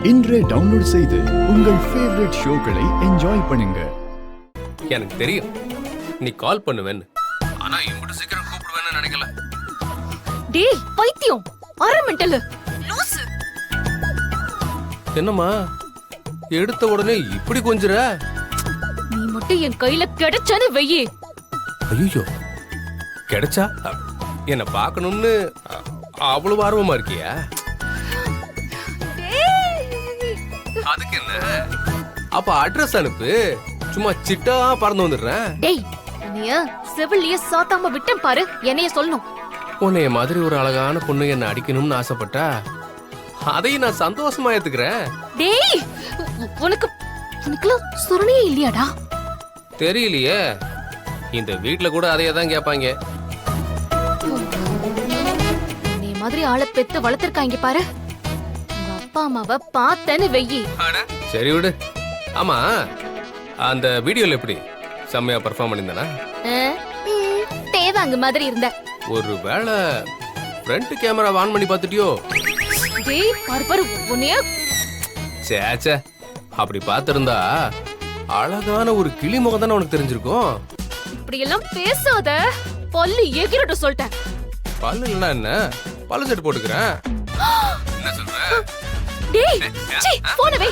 இன்றே டவுன்லோட் செய்து உங்கள் ஃபேவரட் ஷோக்களை என்ஜாய் பண்ணுங்க. எனக்கு தெரியும் நீ கால் பண்ணுவேன்னு, ஆனா இம்புட்டு சீக்கிரம் கூப்பிடுவேன்னு நினைக்கல. டேய் பைத்தியம், அரை மெண்டல் லூசு. என்னம்மா எடுத்த உடனே இப்படி கொஞ்சற? நீ மட்டும் என் கையில கிடைச்சது வெயி. ஐயோ கிடைச்சா என்ன பார்க்கணும்னு அவ்வளவு ஆர்வமா இருக்கியா? அதுக்கு என்ன, அப்ப அட்ரஸ் அனுப்பு, சும்மா சிட்டா பறந்து வந்துடுறேன். டேய் உன்னைய செவிலிய சாத்தாம விட்டேன் பாரு, என்னைய சொல்லணும். உன்னைய மாதிரி ஒரு அழகான பொண்ணு என்ன அடிக்கணும்னு ஆசைப்பட்டா அதையும் நான் சந்தோஷமா ஏத்துக்கிறேன். டேய் உனக்குலாம் சுரணையே இல்லையாடா? தெரியலையே, இந்த வீட்ல கூட அதையே தான் கேட்பாங்க. உன்னைய மாதிரி ஆளை பெத்து வளர்த்திருக்காங்க பாரு. உங்க அப்பா அம்மாவை பார்த்தேன்னு வெயி. சரி விடு. ஆமா, அந்த வீடியோல எப்படி செம்மையா பெர்ஃபார்ம் பண்ணிருந்தானா? தேவாங்க மாதிரி இருந்த. ஒருவேளை ஃப்ரண்ட் கேமரா ஆன் பண்ணி பார்த்துட்டியோ? டேய் பாரு பாரு உன்னைய. சேச்சே, அப்படி பார்த்திருந்தா அழகான ஒரு கிளி முகம் தானே உனக்கு தெரிஞ்சிருக்கும். இப்படி எல்லாம் பேசாத, பல்லு எகிரட்டும் சொல்லிட்டேன். பல்லு இல்லைன்னா என்ன, பல்லு செட்டு போட்டுக்கிறேன். என்ன சொல்ற? டேய் சீ, போன வை.